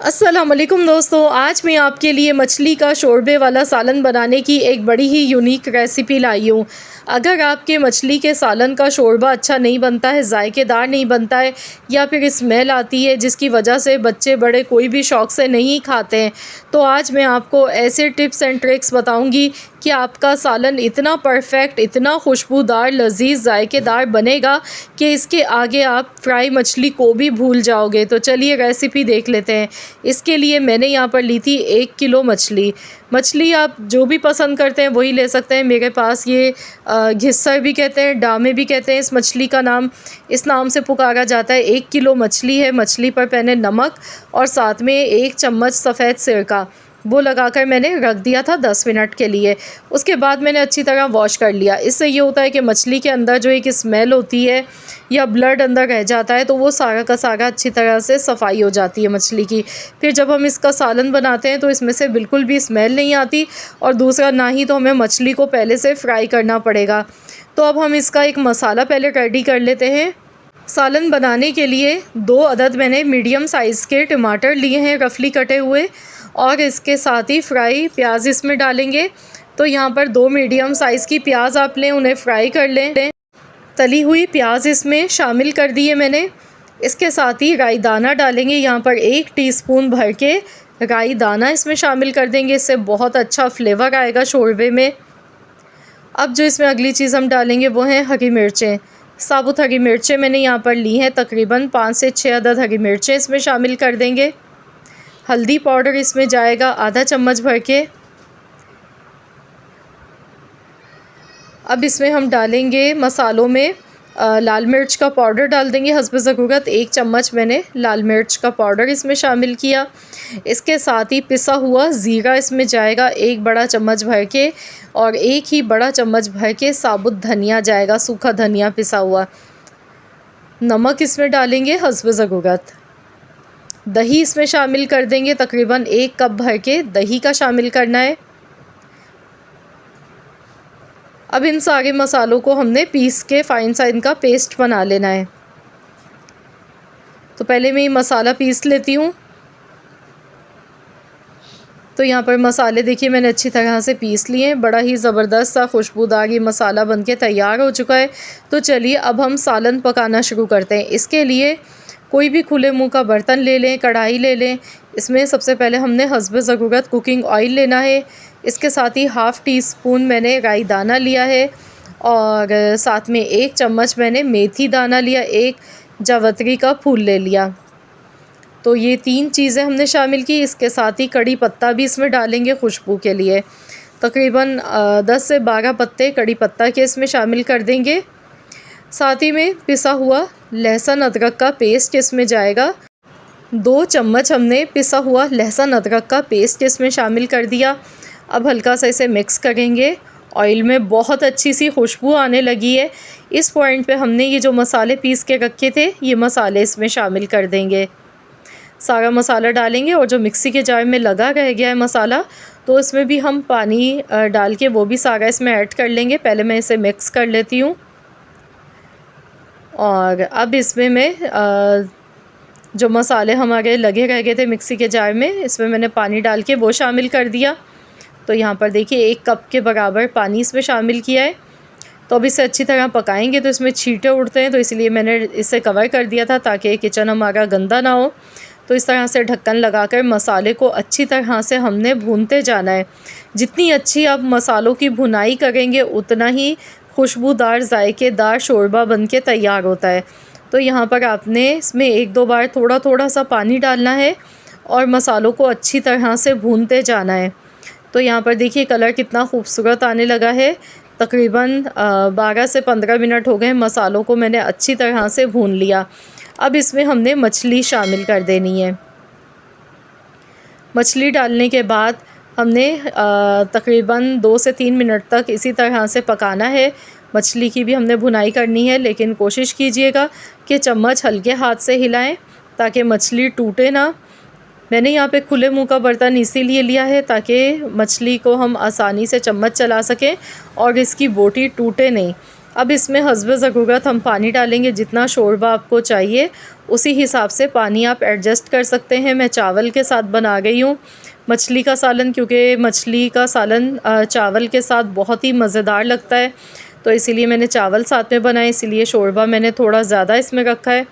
अस्सलाम वालेकुम दोस्तों, आज मैं आपके लिए मछली का शोरबे वाला सालन बनाने की एक बड़ी ही यूनिक रेसिपी लाई हूँ। अगर आपके मछली के सालन का शोरबा अच्छा नहीं बनता है, जायकेदार नहीं बनता है या फिर स्मेल आती है जिसकी वजह से बच्चे बड़े कोई भी शौक़ से नहीं खाते हैं, तो आज मैं आपको ऐसे टिप्स एंड ट्रिक्स बताऊँगी कि आपका सालन इतना परफेक्ट, इतना खुशबूदार, लजीज, जायकेदार बनेगा कि इसके आगे आप फ्राई मछली को भी भूल जाओगे। तो चलिए रेसिपी देख लेते हैं। इसके लिए मैंने यहाँ पर ली थी 1 किलो मछली आप जो भी पसंद करते हैं वही ले सकते हैं। मेरे पास ये घिस्सर भी कहते हैं, डामे भी कहते हैं, इस मछली का नाम इस नाम से पुकारा जाता है। 1 किलो मछली है। मछली पर मैंने नमक और साथ में 1 चम्मच सफ़ेद सिरका वो लगाकर मैंने रख दिया था 10 मिनट के लिए। उसके बाद मैंने अच्छी तरह वॉश कर लिया। इससे ये होता है कि मछली के अंदर जो एक स्मेल होती है या ब्लड अंदर रह जाता है तो वो सारा का सारा अच्छी तरह से सफाई हो जाती है मछली की। फिर जब हम इसका सालन बनाते हैं तो इसमें से बिल्कुल भी स्मेल नहीं आती, और दूसरा ना ही तो हमें मछली को पहले से फ्राई करना पड़ेगा। तो अब हम इसका एक मसाला पहले रेडी कर लेते हैं। सालन बनाने के लिए 2 अदद मैंने मीडियम साइज़ के टमाटर लिए हैं रफली कटे हुए, और इसके साथ ही फ्राई प्याज इसमें डालेंगे। तो यहाँ पर 2 मीडियम साइज़ की प्याज आप लें, उन्हें फ्राई कर लें। तली हुई प्याज इसमें शामिल कर दिए मैंने। इसके साथ ही राई दाना डालेंगे। यहाँ पर 1 टीस्पून भर के राई दाना इसमें शामिल कर देंगे, इससे बहुत अच्छा फ्लेवर आएगा शोरबे में। अब जो इसमें अगली चीज़ हम डालेंगे वो हैं हरी मिर्चें। साबुत हरी मिर्चें मैंने यहाँ पर ली हैं, तकरीबन 5 से 6 अदद हरी मिर्चें इसमें शामिल कर देंगे। हल्दी पाउडर इसमें जाएगा आधा चम्मच भर के। अब इसमें हम डालेंगे मसालों में लाल मिर्च का पाउडर डाल देंगे हस्ब ज़रूरत। 1 चम्मच मैंने लाल मिर्च का पाउडर इसमें शामिल किया। इसके साथ ही पिसा हुआ ज़ीरा इसमें जाएगा 1 बड़ा चम्मच भर के, और 1 ही बड़ा चम्मच भर के साबुत धनिया जाएगा, सूखा धनिया पिसा हुआ। नमक इसमें डालेंगे हस्ब ज़रूरत। दही इसमें शामिल कर देंगे, तकरीबन 1 कप भर के दही का शामिल करना है। अब इन सारे मसालों को हमने पीस के फ़ाइन सा इनका पेस्ट बना लेना है। तो पहले मैं ये मसाला पीस लेती हूँ। तो यहाँ पर मसाले देखिए मैंने अच्छी तरह से पीस लिए हैं। बड़ा ही ज़बरदस्त सा खुशबूदार ये मसाला बनके तैयार हो चुका है। तो चलिए अब हम सालन पकाना शुरू करते हैं। इसके लिए कोई भी खुले मुंह का बर्तन ले लें, कढ़ाई ले लें। इसमें सबसे पहले हमने हस्ब ज़रूरत कुकिंग ऑयल लेना है। इसके साथ ही ½ टीस्पून मैंने राई दाना लिया है, और साथ में 1 चम्मच मैंने मेथी दाना लिया, 1 जावित्री का फूल ले लिया। तो ये 3 चीज़ें हमने शामिल की। इसके साथ ही कड़ी पत्ता भी इसमें डालेंगे खुशबू के लिए। तकरीबन 10 से 12 पत्ते कड़ी पत्ता के इसमें शामिल कर देंगे। साथ ही में पिसा हुआ लहसुन अदरक का पेस्ट इसमें जाएगा। 2 चम्मच हमने पिसा हुआ लहसुन अदरक का पेस्ट इसमें शामिल कर दिया। अब हल्का सा इसे मिक्स करेंगे। ऑयल में बहुत अच्छी सी खुशबू आने लगी है। इस पॉइंट पे हमने ये जो मसाले पीस के रखे थे ये मसाले इसमें शामिल कर देंगे। सारा मसाला डालेंगे, और जो मिक्सी के जार में लगा रह गया है मसाला तो इसमें भी हम पानी डाल के वो भी सारा इसमें ऐड कर लेंगे। पहले मैं इसे मिक्स कर लेती हूँ, और अब इसमें मैं जो मसाले हमारे लगे रह गए थे मिक्सी के जार में, इसमें मैंने पानी डाल के वो शामिल कर दिया। तो यहाँ पर देखिए 1 कप के बराबर पानी इसमें शामिल किया है। तो अब इसे अच्छी तरह पकाएंगे तो इसमें छींटे उड़ते हैं, तो इसलिए मैंने इसे कवर कर दिया था ताकि किचन हमारा गंदा ना हो। तो इस तरह से ढक्कन लगाकर मसाले को अच्छी तरह से हमने भूनते जाना है। जितनी अच्छी आप मसालों की भुनाई करेंगे उतना ही खुशबूदार, जायकेदार शोरबा बनके तैयार होता है। तो यहाँ पर आपने इसमें 1-2 बार थोड़ा थोड़ा सा पानी डालना है और मसालों को अच्छी तरह से भूनते जाना है। तो यहाँ पर देखिए कलर कितना खूबसूरत आने लगा है। तकरीबन 12 से 15 मिनट हो गए मसालों को मैंने अच्छी तरह से भून लिया। अब इसमें हमने मछली शामिल कर देनी है। मछली डालने के बाद हमने तकरीबन 2 से 3 मिनट तक इसी तरह से पकाना है। मछली की भी हमने भुनाई करनी है, लेकिन कोशिश कीजिएगा कि चम्मच हल्के हाथ से हिलाएं ताकि मछली टूटे ना। मैंने यहाँ पे खुले मुंह का बर्तन इसीलिए लिया है ताकि मछली को हम आसानी से चम्मच चला सकें और इसकी बोटी टूटे नहीं। अब इसमें हस्ब ज़रूरत हम पानी डालेंगे। जितना शोरबा आपको चाहिए उसी हिसाब से पानी आप एडजस्ट कर सकते हैं। मैं चावल के साथ बना गई हूँ मछली का सालन, क्योंकि मछली का सालन चावल के साथ बहुत ही मज़ेदार लगता है, तो इसीलिए मैंने चावल साथ में बनाए, इसीलिए शोरबा मैंने थोड़ा ज़्यादा इसमें रखा है।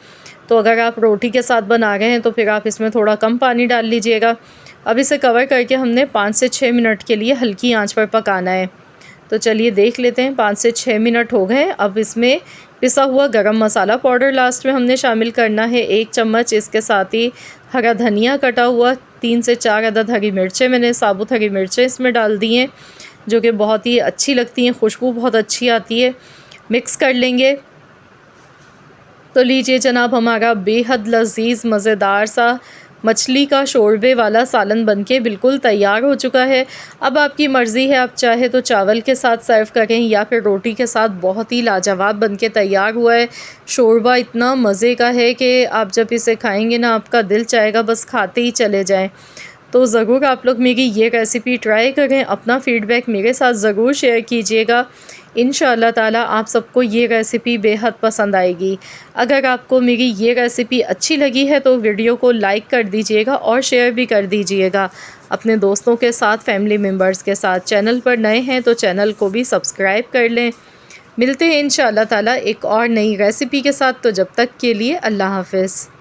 तो अगर आप रोटी के साथ बना रहे हैं तो फिर आप इसमें थोड़ा कम पानी डाल लीजिएगा। अब इसे कवर करके हमने 5 से 6 मिनट के लिए हल्की आंच पर पकाना है। तो चलिए देख लेते हैं, 5 से 6 मिनट हो गए। अब इसमें पिसा हुआ गरम मसाला पाउडर लास्ट में हमने शामिल करना है 1 चम्मच। इसके साथ ही हरा धनिया कटा हुआ, 3 से 4 अदद हरी मिर्चें, मैंने साबुत हरी मिर्चें इसमें डाल दी हैं, जो कि बहुत ही अच्छी लगती हैं, खुशबू बहुत अच्छी आती है। मिक्स कर लेंगे। तो लीजिए जनाब, हमारा बेहद लज़ीज़ मज़ेदार सा मछली का शोरबे वाला सालन बनके बिल्कुल तैयार हो चुका है। अब आपकी मर्ज़ी है, आप चाहे तो चावल के साथ सर्व करें या फिर रोटी के साथ। बहुत ही लाजवाब बनके तैयार हुआ है। शोरबा इतना मज़े का है कि आप जब इसे खाएंगे ना, आपका दिल चाहेगा बस खाते ही चले जाएं। तो ज़रूर आप लोग मेरी ये रेसिपी ट्राई करें, अपना फ़ीडबैक मेरे साथ ज़रूर शेयर कीजिएगा। इंशाअल्लाह ताला आप सबको ये रेसिपी बेहद पसंद आएगी। अगर आपको मेरी ये रेसिपी अच्छी लगी है तो वीडियो को लाइक कर दीजिएगा और शेयर भी कर दीजिएगा अपने दोस्तों के साथ, फैमिली मेम्बर्स के साथ। चैनल पर नए हैं तो चैनल को भी सब्सक्राइब कर लें। मिलते हैं इंशाअल्लाह ताला एक और नई रेसिपी के साथ। तो जब तक के लिए अल्लाह हाफ़िज़।